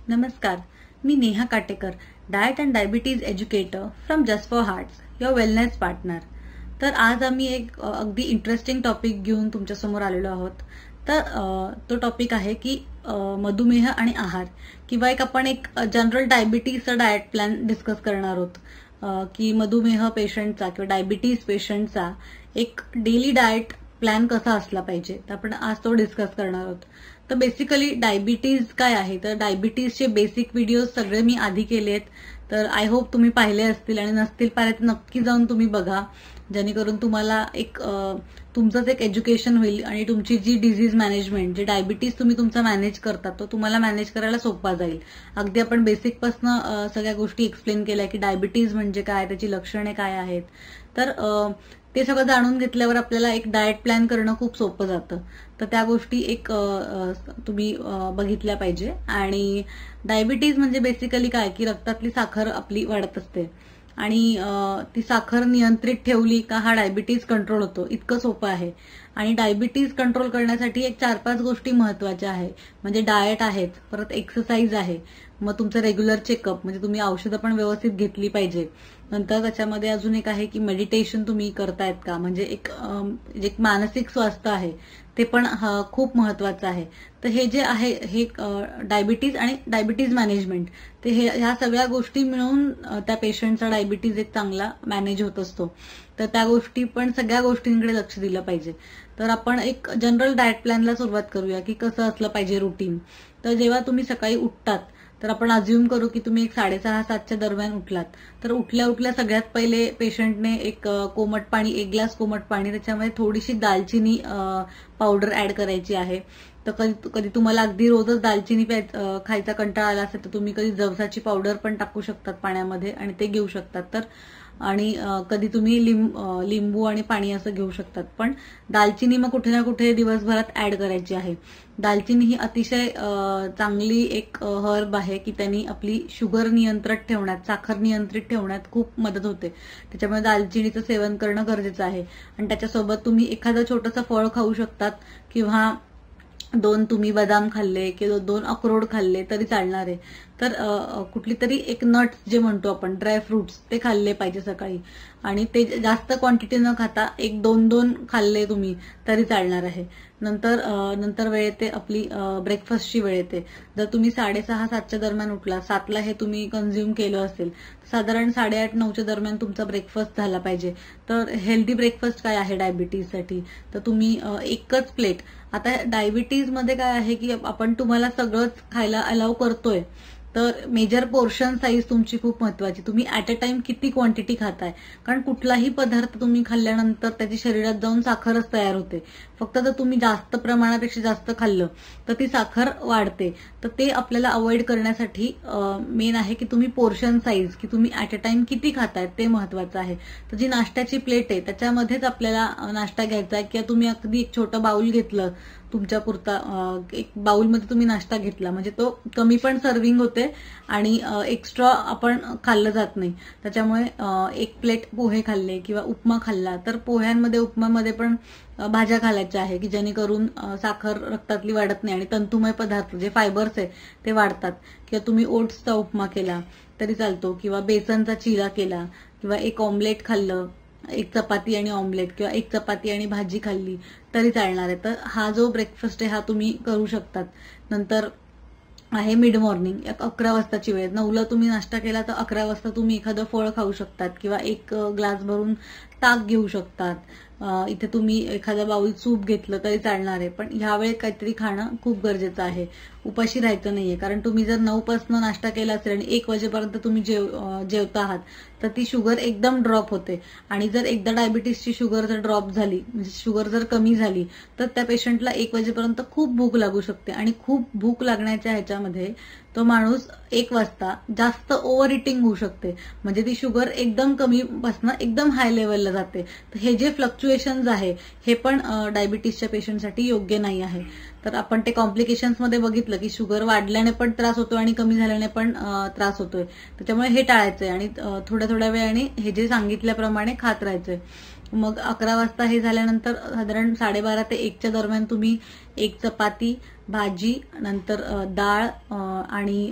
नमस्कार, मी Neha Katekar, diet and diabetes educator from just for hearts, your wellness partner. तर आज आम्ही एक अगदी इंटरेस्टिंग टॉपिक घेऊन तुमच्यासमोर आलेलो आहोत। तर तो टॉपिक आहे की मधुमेह आणि आहार, किंवा आपण एक जनरल डायबिटीजचा डाएट प्लॅन डिस्कस करणार आहोत। की मधुमेह पेशंटचा किंवा डायबिटीज पेशंटचा एक डेली डाएट प्लॅन कसा असला पाहिजे, तर आपण आज तो डिस्कस करणार आहोत। तर बेसिकली डायबिटीज काय आहे, तर डायबिटीजचे बेसिक व्हिडिओ सगळे मी आधी केले आहेत, तर आय होप तुम्ही पाहिले असतील, आणि नसतील पाहिले तर नक्की जाऊन तुम्ही बघा, जेणेकरून तुम्हाला एक तुमचंच एक एज्युकेशन होईल आणि तुमची जी डिझीज मॅनेजमेंट, जे डायबिटीज तुम्ही तुमचा मॅनेज करता तो तुम्हाला मॅनेज करायला सोपा जाईल। अगदी आपण बेसिकपासून सगळ्या गोष्टी एक्सप्लेन केल्या की डायबिटीज म्हणजे काय, त्याची लक्षणे काय आहेत, तर ते सगळं जाणून घेतल्यावर आपल्याला एक डाएट प्लॅन करणं खूप सोपं जातं। तर त्या गोष्टी एक तुम्ही बघितल्या पाहिजे। आणि डायबिटीज म्हणजे बेसिकली काय की रक्तातली साखर आपली वाढत असते, आणि ती साखर नियंत्रित ठेवली का हा डायबिटीज कंट्रोल होतो, इतकं सोपं आहे। आणि डायबिटीज कंट्रोल करण्यासाठी एक 4-5 गोष्टी महत्वाच्या आहे, म्हणजे डाएट आहेत, परत एक्सरसाइज आहे, मग तुमचं रेग्युलर चेकअप, म्हणजे तुम्ही औषधं पण व्यवस्थित घेतली पाहिजे। नंतर त्याच्यामध्ये अजून एक आहे की मेडिटेशन तुम्ही करतायत का, म्हणजे एक मानसिक स्वास्थ्य आहे ते पण खूप महत्वाचं आहे। तर हे जे आहे हे डायबिटीज आणि डायबिटीज मॅनेजमेंट, ते ह्या सगळ्या गोष्टी मिळून त्या पेशंटचा डायबिटीज एक चांगला मॅनेज होत असतो। तर त्या गोष्टी पण सगळ्या गोष्टींकडे लक्ष दिलं पाहिजे। तर आपण एक जनरल डाएट प्लॅनला सुरुवात करूया की कसं असलं पाहिजे रुटीन। तर जेव्हा तुम्ही सकाळी उठतात, तर आपण अज्युम करू की तुम्ही एक 6:30-7च्या दरम्यान उठलात, तर उठल्या उठल्या सगळ्यात पहिले पेशंटने एक कोमट पाणी, 1 ग्लास कोमट पाणी, त्याच्यामध्ये थोडीशी दालचिनी पावडर ऍड करायची आहे। तर कधी तुम्हाला अगदी रोजच दालचिनी खायचा कंटाळा आला असेल तर तुम्ही कधी जवसाची पावडर पण टाकू शकतात पाण्यामध्ये आणि ते घेऊ शकतात। तर आणि कधी तुम्ही लिंबू आणि पाणी असं घेऊ शकतात, पण दालचिनी मग कुठे ना कुठे दिवसभरात ऍड करायची आहे। दालचिनी ही अतिशय चांगली एक हर्ब आहे की त्यांनी आपली शुगर नियंत्रित ठेवण्यात, साखर नियंत्रित ठेवण्यात खूप मदत होते। त्याच्यामुळे दालचिनीचं सेवन करणं गरजेचं आहे। आणि त्याच्यासोबत तुम्ही एखादं छोटंसं फळ खाऊ शकतात, किंवा 2 तुम्ही बदाम खाल्ले किंवा 2 अक्रोड खाल्ले तरी चालणार आहे। तर कुठली तरी एक नट्स जे म्हणतो आपण, ड्राय फ्रुट्स, ते खाल्ले पाहिजे सकाळी, आणि ते जास्त क्वांटिटी न खाता 1-2 खाल्ले तुम्ही तरी चालणार आहे। नंतर वेळ येते आपली ब्रेकफास्टची वेळ येते। जर तुम्ही 6:30-7च्या दरम्यान उठला, 7ला हे तुम्ही कन्झ्युम केलं असेल, साधारण 8:30-9च्या दरम्यान तुमचा ब्रेकफास्ट झाला पाहिजे। तर हेल्दी ब्रेकफास्ट काय आहे डायबिटीजसाठी, तर तुम्ही एकच प्लेट, आता डायबिटीज मध्ये काय आहे की आपण तुम्हाला सगळंच खायला अलाव करतोय, तर मेजर पोर्शन साईज तुमची खूप महत्वाची। तुम्ही ऍट अ टाइम किती क्वांटिटी खाताय, कारण कुठलाही पदार्थ तुम्ही खाल्ल्यानंतर त्याची शरीरात जाऊन साखरच तयार होते। फक्त जर तुम्ही जास्त प्रमाणापेक्षा जास्त खाल्लं तर ती साखर वाढते। तर ते आपल्याला अवॉइड करण्यासाठी मेन आहे की तुम्ही पोर्शन साईज, की तुम्ही ऍट अ टाइम किती खाताय ते महत्वाचं आहे। तर जी नाश्त्याची प्लेट आहे त्याच्यामध्येच आपल्याला नाश्ता घ्यायचा आहे, किंवा तुम्ही अगदी एक छोटं बाउल घेतलं तुमच्या पुरता, एक बाउलमध्ये तुम्ही नाश्ता घेतला, म्हणजे तो कमी पण सर्विंग होते आणि एक्स्ट्रा आपण खाल्लं जात नाही। त्याच्यामुळे 1 प्लेट पोहे खाल्ले किंवा उपमा खाल्ला, तर पोह्यांमध्ये, उपमामध्ये पण भाज्या घालायच्या आहे, की जेणेकरून साखर रक्तातली वाढत नाही आणि तंतुमय पदार्थ जे फायबर्स आहे ते वाढतात। किंवा तुम्ही ओट्सचा उपमा केला तरी चालतो, किंवा बेसनचा चिरा केला, किंवा 1 ऑमलेट खाल्लं, 1 चपाती आणि ऑमलेट, किंवा 1 चपाती आणि भाजी खाल्ली तरी चालणार आहे। तर हा जो ब्रेकफास्ट आहे हा तुम्ही करू शकतात। नंतर आहे मिड मॉर्निंग, 11 वाजताची वेळ, 9ला तुम्ही नाश्ता केला तर 11 वाजता तुम्ही एखादं फळ खाऊ शकतात, किंवा 1 ग्लास भरून ताक घेऊ शकतात। इथे तुम्ही एखादा बाउल सूप घेतलं तरी चालणार आहे, पण ह्या वेळेत काहीतरी खाणं खूप गरजेचं आहे, उपाशी राहायचं नाहीये। कारण तुम्ही जर 9पासून नाश्ता केला असेल आणि 1 वाजेपर्यंत तुम्ही जेवता आहात, तर ती शुगर एकदम ड्रॉप होते। आणि जर एकदा डायबिटीसची शुगर जर ड्रॉप झाली, म्हणजे शुगर जर कमी झाली, तर त्या पेशंटला 1 वाजेपर्यंत खूप भूक लागू शकते। आणि खूप भूक लागण्याच्या ह्याच्यामध्ये तो माणूस 1 वाजता जास्त ओव्हर इटिंग होऊ शकते, म्हणजे ती शुगर एकदम कमी पासून एकदम हाय लेवलला जाते। तर हे जे फ्लक्च्युएशन्स आहे हे पण डायबिटीसच्या पेशंटसाठी योग्य नाही आहे। तर आपण ते कॉम्प्लिकेशन्स मध्ये बघितलं की शुगर वाढल्याने पण त्रास होतोय आणि कमी झाल्याने पण त्रास होतोय। त्याच्यामुळे हे टाळायचंय आणि थोड्या थोड्या वेळाने हे जे सांगितल्याप्रमाणे खात राहायचंय। मग 11 वाजता हे झाल्यानंतर साधारण 12:30 ते 1च्या दरम्यान तुम्ही एक चपाती, भाजी, नंतर डाळ आणि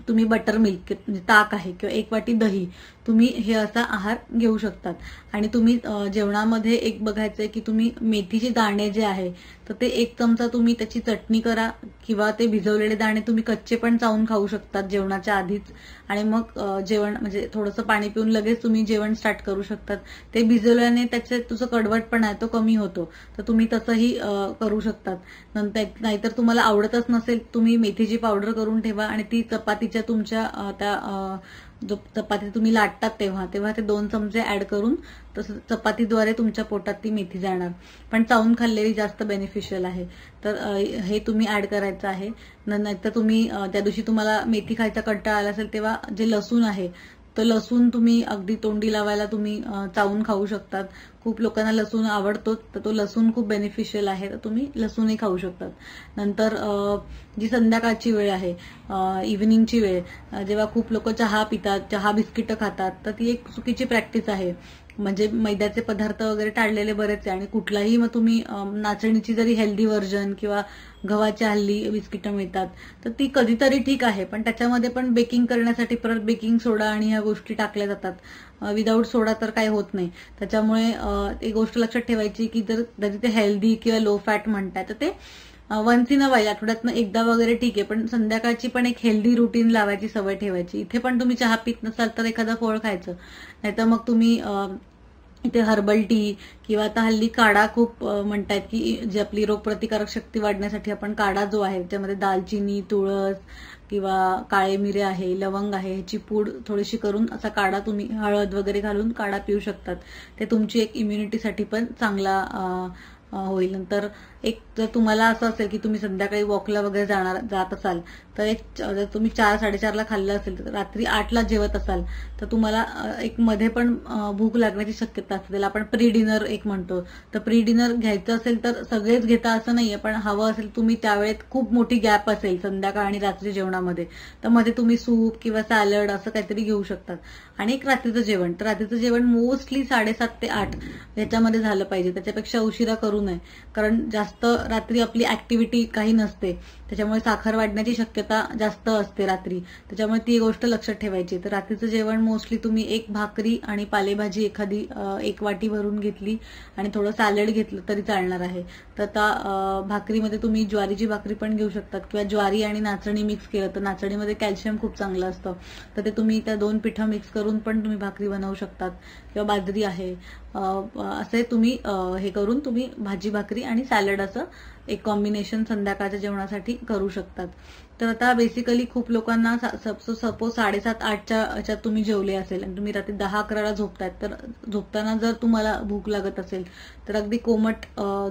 तुम्ही बटर मिल्क म्हणजे ताक आहे किंवा 1 वाटी दही, तुम्ही हे असा आहार घेऊ शकतात. आणि तुम्ही जेवणामध्ये एक बघायचंय की तुम्ही मेथीचे दाणे जे आहे तर ते 1 चमचा तुम्ही त्याची चटणी करा, किंवा ते भिजवलेले दाणे तुम्ही कच्चे पण चावून खाऊ शकतात जेवणाच्या आधीच. आणि मग जेवण म्हणजे थोडंसं पाणी पिऊन लगेच तुम्ही जेवण स्टार्ट करू शकतात. ते भिजवल्याने त्याचे तुझं कडवटपणा आहे तो कमी होतो, तर तुम्ही तसंही करू शकतात. नंतर नाहीतर तुम्हाला आवडतच नसेल, तुम्ही मेथीची पावडर करून ठेवा आणि ती चपातीच्या तुमच्या त्या जो चपाती तुम्ही लाटतात तेव्हा ते 2 चमचे ऍड करून तसं चपातीद्वारे तुमच्या पोटात ती मेथी जाणार. पण चावून खाल्लेली जास्त बेनिफिशियल आहे. तर हे तुम्ही ऍड करायचं आहे. नाहीतर तुम्ही त्या दिवशी तुम्हाला मेथी खायचा कंटाळा आला असेल तेव्हा जे लसूण आहे तर लसूण तुम्ही अगदी तोंडी लावायला तुम्ही चावून खाऊ शकतात. खूप लोकांना लसूण आवडतो, तर तो लसूण खूप बेनिफिशियल आहे, तर तुम्ही लसूणही खाऊ शकतात. नंतर जी संध्याकाळची वेळ आहे, इव्हिनिंगची वेळ, जेव्हा खूप लोक चहा पितात, चहा बिस्किटं खातात, तर ती एक चुकीची प्रॅक्टिस आहे. म्हणजे मैद्याचे पदार्थ वगैरे टाळलेले बरेच आहे. आणि कुठलाही मग तुम्ही नाचणीची जरी हेल्दी व्हर्जन किंवा गव्हाच्या हल्ली बिस्किटं मिळतात तर ती कधीतरी ठीक आहे, पण त्याच्यामध्ये पण बेकिंग करण्यासाठी परत बेकिंग सोडा आणि ह्या गोष्टी टाकल्या जातात. विदाऊट सोडा तर काही होत नाही. त्याच्यामुळे एक गोष्ट लक्षात ठेवायची की जरी ते हेल्दी किंवा लो फॅट म्हणताय तर ते वन्स इन अ वाईल, आठवड्यातनं एकदा वगैरे ठीक आहे, पण संध्याकाळची पण एक हेल्दी रुटीन लावायची सवय ठेवायची. इथे पण तुम्ही चहा पित नसाल तर एखादं फळ खायचं, नाहीतर मग तुम्ही इथे हर्बल टी किंवा आता हल्ली काढा खूप म्हणतायत की जी आपली रोगप्रतिकारक शक्ती वाढण्यासाठी आपण काढा जो आहे त्याच्यामध्ये दालचिनी, तुळस किंवा काळे मिरे आहे, लवंग आहे, ह्याची पूड थोडीशी करून असा काढा तुम्ही हळद वगैरे घालून काढा पिऊ शकतात. ते तुमची एक इम्युनिटीसाठी पण चांगला होईल. नंतर एक जर तुम्हाला असं असेल की तुम्ही संध्याकाळी वॉकला वगैरे जात असाल तर जर तुम्ही 4-4:30ला खाल्लं असेल तर रात्री 8ला जेवत असाल तर तुम्हाला एक मध्ये पण भूक लागण्याची शक्यता असते. त्याला आपण प्री डिनर एक म्हणतो. तर प्री डिनर घ्यायचं असेल तर सगळेच घेता असं नाहीये, पण हवं असेल तुम्ही त्यावेळेत खूप मोठी गॅप असेल संध्याकाळ आणि रात्री जेवणामध्ये तर मध्ये तुम्ही सूप किंवा सॅलड असं काहीतरी घेऊ शकतात. आणि एक रात्रीचं जेवण, तर रात्रीचं जेवण मोस्टली 7:30 ते 8 याच्यामध्ये झालं पाहिजे, त्याच्यापेक्षा उशिरा करू नये. कारण जास्त रात्री आपली ऍक्टिव्हिटी काही नसते, त्याच्यामुळे साखर वाढण्याची शक्यता जास्त असते रात्री, त्याच्यामुळे ती गोष्ट लक्षात ठेवायची. तर रात्रीचं जेवण मोस्टली तुम्ही एक भाकरी आणि पालेभाजी एखादी 1 वाटी भरून घेतली आणि थोडं सॅलड घेतलं तरी चालणार आहे. तर आता भाकरीमध्ये तुम्ही ज्वारीची भाकरी पण घेऊ शकतात किंवा ज्वारी आणि नाचणी मिक्स केलं तर नाचणीमध्ये कॅल्शियम खूप चांगलं असतं, तर ते तुम्ही त्या 2 पिठं मिक्स करून पण तुम्ही भाकरी बनवू शकतात. किंवा बाजरी आहे, असे तुम्ही हे करून तुम्ही भाजी भाकरी आणि सॅलड असं एक कॉम्बिनेशन संध्याकाळच्या जेवणासाठी करू शकतात. तर आता बेसिकली खूप लोकांना सपोज 7:30-8च्या ह्याच्यात तुम्ही जेवले असेल आणि तुम्ही रात्री 10-11ला झोपतायत, तर झोपताना जर तुम्हाला भूक लागत असेल तर अगदी कोमट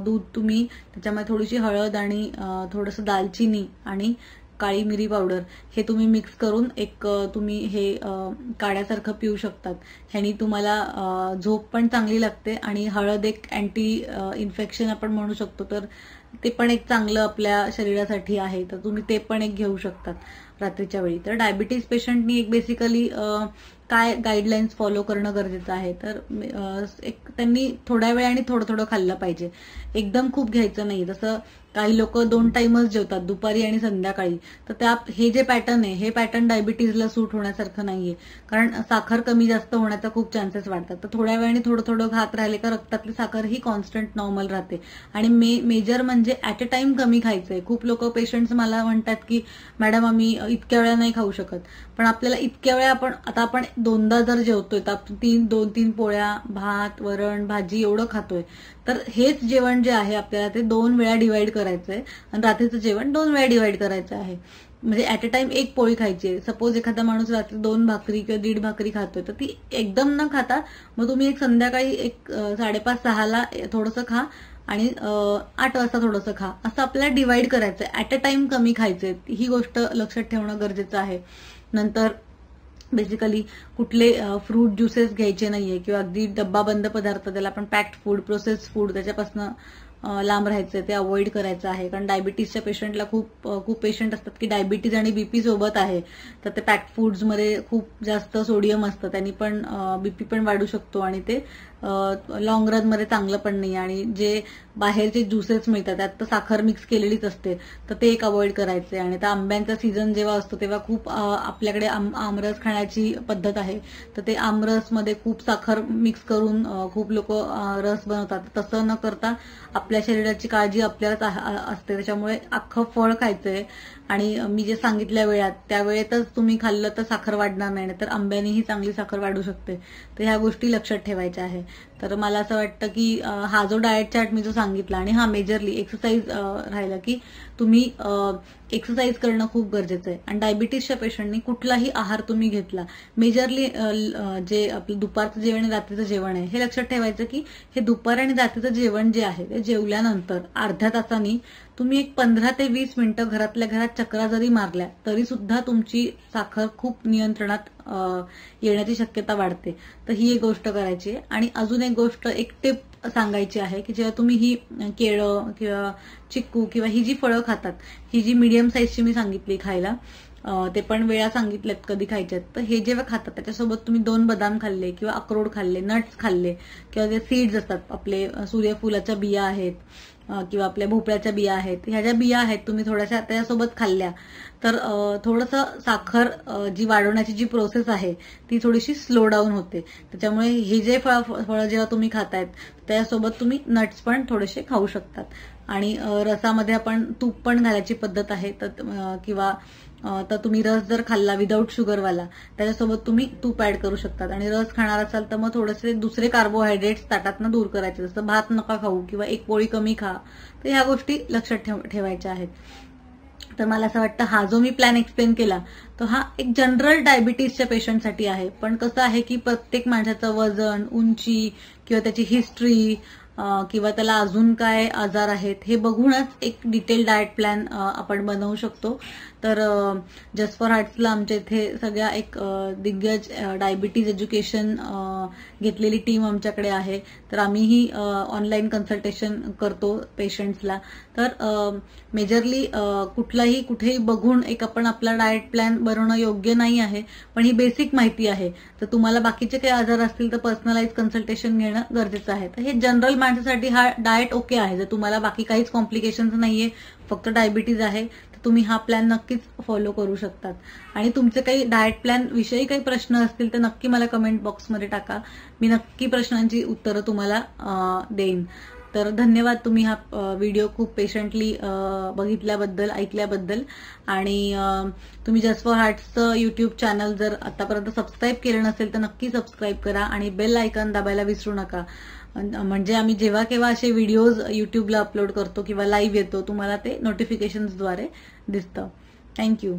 दूध तुम्ही त्याच्यामध्ये थोडीशी हळद आणि थोडंसं दालचिनी आणि काळी मिरी पावडर हे तुम्ही मिक्स करून एक तुम्ही हे काढ्यासारखं पिऊ शकतात. ह्यानी तुम्हाला झोप पण चांगली लागते आणि हळद एक अँटी इन्फेक्शन आपण म्हणू शकतो, तर ते पण एक चांगलं आपल्या शरीरासाठी आहे, तर तुम्ही ते पण एक घेऊ शकतात रात्रीच्या वेळी. तर डायबिटीज पेशंटनी एक बेसिकली काय गाईडलाईन्स फॉलो करणं गरजेचं आहे, तर एक त्यांनी थोड्या वेळाने थोडं थोडं खाल्लं पाहिजे, एकदम खूप घ्यायचं नाही. जसं काही लोक 2 टाइमच जेवतात, दुपारी आणि संध्याकाळी, तर हे जे पॅटर्न आहे हे पॅटर्न डायबिटीजला सूट होण्यासारखं नाहीये, कारण साखर कमी जास्त होण्याचा खूप चान्सेस वाढतात. तर थोड्या वेळाने थोडं थोडं खात राहिले का रक्तातली साखर ही कॉन्स्टंट नॉर्मल राहते. आणि मेजर म्हणजे ॲट अ टाइम कमी खायचंय. खूप लोक पेशंट्स मला म्हणतात की मॅडम आम्ही इतक्या वेळा नाही खाऊ शकत, पण आपल्याला इतक्या वेळा आपण 2दा जर जेवतोय तर 2-3 पोळ्या, भात, वरण, भाजी एवढं खातोय, तर हेच जेवण जे आहे आपल्याला ते 2 वेळा डिवाइड करायचंय आणि रात्रीचं जेवण 2 वेळा डिवाइड करायचं आहे. म्हणजे ऍट अ टाइम 1 पोळी खायची आहे. सपोज एखादा माणूस रात्री 2 भाकरी किंवा 1.5 भाकरी खातोय, तर ती एकदम न खाता मग तुम्ही एक संध्याकाळी एक 5:30-6ला थोडंसं खा आणि 8 वाजता थोडंसं खा, असं आपल्याला डिवाइड करायचंय. ऍट अ टाइम कमी खायचंय, ही गोष्ट लक्षात ठेवणं गरजेचं आहे. नंतर बेसिकली कुठले फ्रूट ज्युसेस घ्यायचे नाहीये किंवा अगदी डब्बा बंद पदार्थ, त्याला आपण पॅक्ड फूड, प्रोसेस फूड, त्याच्यापासून लांब राहायचं, ते अवॉइड करायचं आहे. कारण डायबिटीजच्या पेशंटला खूप पेशंट असतात की डायबिटीज आणि बीपी सोबत आहे, तर ते पॅक्ड फूड्समध्ये खूप जास्त सोडियम असतं, त्यांनी पण बीपी पण वाढू शकतो आणि ते लॉंग रनमध्ये चांगलं पण नाही, आणि जे बाहेरचे ज्युसेस मिळतात त्यात तर साखर मिक्स केलेलीच असते, तर ते एक अवॉइड करायचे. आणि आता आंब्यांचा सीझन जेव्हा असतो तेव्हा खूप आपल्याकडे आमरस खाण्याची पद्धत आहे, तर ते आमरसमध्ये खूप साखर मिक्स करून खूप लोक रस बनवतात. तसं न करता आपल्या शरीराची काळजी आपल्यालाच असते, त्याच्यामुळे अख्खं फळ खायचंय. आणि मी जे सांगितल्या वेळात त्या वेळेतच तुम्ही खाल्लं तर साखर वाढणार नाही, तर आंब्यानेही चांगली साखर वाढू शकते. तर ह्या गोष्टी लक्षात ठेवायच्या आहे. तर मला असं वाटतं की हा जो डाएट चार्ट मी जो सांगितला, आणि हा मेजरली एक्सरसाइज राहिला की तुम्ही एक्सरसाइज करणं खूप गरजेचं आहे. आणि डायबिटीसच्या पेशंटनी कुठलाही आहार तुम्ही घेतला, मेजरली जे आपलं दुपारचं जेवण आणि रात्रीचं जेवण आहे, हे लक्षात ठेवायचं की हे दुपार आणि रात्रीचं जेवण जे आहे ते जेवल्यानंतर अर्ध्या तासानी तुम्ही एक 15 ते 20 मिनिटं घरातल्या घरात चक्रा जरी मारल्या तरी सुद्धा तुमची साखर खूप नियंत्रणात येण्याची शक्यता वाढते. तर ही एक गोष्ट करायची आहे. आणि अजून एक गोष्ट, एक टिप सांगायची आहे की जेव्हा तुम्ही ही केळं किंवा चिक्कू किंवा ही जी फळं खातात, ही जी मीडियम साईजची मी सांगितली खायला, ते पण वेळा सांगितल्यात कधी खायच्यात, तर हे जेव्हा खातात त्याच्यासोबत तुम्ही 2 बदाम खाल्ले किंवा अक्रोड खाल्ले, नट्स खाल्ले, किंवा जे सीड्स असतात आपले सूर्यफुलाच्या बिया आहेत किंवा आपल्या भोपळ्याच्या बिया आहेत, ह्या ज्या बिया आहेत तुम्ही थोड्याशा त्याच्यासोबत खाल्ल्या तर थोडंसं साखर जी वाढवण्याची जी प्रोसेस आहे ती थोडीशी स्लो डाऊन होते. त्याच्यामुळे हे जे फळं जेव्हा तुम्ही खातायत त्यासोबत तुम्ही नट्स पण थोडेसे खाऊ शकतात. आणि रसामध्ये आपण तूप पण घालायची पद्धत आहे, तर किंवा तर तुम्ही रस जर खाल्ला विदाऊट शुगरवाला त्याच्यासोबत तुम्ही तूप ऍड करू शकतात. आणि रस खाणार असाल तर मग थोडेसे दुसरे कार्बोहायड्रेट्स ताटातनं दूर करायचे, जसं भात नका खाऊ किंवा एक पोळी कमी खा. तर ह्या गोष्टी लक्षात ठेवायच्या आहेत. तर मला असं वाटतं हा जो मी प्लॅन एक्सप्लेन केला तो हा एक जनरल डायबिटीसच्या पेशंटसाठी आहे. पण कसं आहे की प्रत्येक माणसाचं वजन, उंची किंवा त्याची हिस्ट्री किंवा त्याला अजून काय आजार आहेत हे बघूनच एक डिटेल डाएट प्लॅन आपण बनवू शकतो. तर जस्ट फॉर हार्ट्सला आमच्या इथे सगळ्या एक दिग्गज डायबिटीज एज्युकेशन घेतलेली टीम आमच्याकडे आहे. तर आम्हीही ऑनलाईन कन्सल्टेशन करतो पेशंट्सला. तर मेजरली कुठेही बघून एक आपण आपला डाएट प्लॅन बनवणं योग्य नाही आहे, पण ही बेसिक माहिती आहे. तर तुम्हाला बाकीचे काही आजार असतील तर पर्सनलाइज कन्सल्टेशन घेणं गरजेचं आहे. तर हे जनरल माणसासाठी हा डाएट ओके आहे. जर तुम्हाला बाकी काहीच कॉम्प्लिकेशन्स नाहीये, फक्त डायबिटीज आहे, तर तुम्ही हा प्लॅन नक्कीच फॉलो करू शकतात. आणि तुमचे काही डाएट प्लॅन विषयी काही प्रश्न असतील तर नक्की मला कमेंट बॉक्समध्ये टाका. मी नक्की प्रश्नांची उत्तरं तुम्हाला देईन. तर धन्यवाद, तुम्ही हा व्हिडिओ खूप पेशंटली बघितल्याबद्दल, ऐकल्याबद्दल. आणि तुम्ही जस्ट फॉर हार्ट्सचं युट्यूब चॅनल जर आतापर्यंत सबस्क्राईब केलं नसेल तर नक्की सबस्क्राईब करा आणि बेल आयकॉन दाबायला विसरू नका. म्हणजे आम्ही जेव्हा केव्हा असे व्हिडिओज युट्यूबला अपलोड करतो किंवा लाईव्ह येतो तुम्हाला ते नोटिफिकेशन्सद्वारे दिसतं. थँक्यू.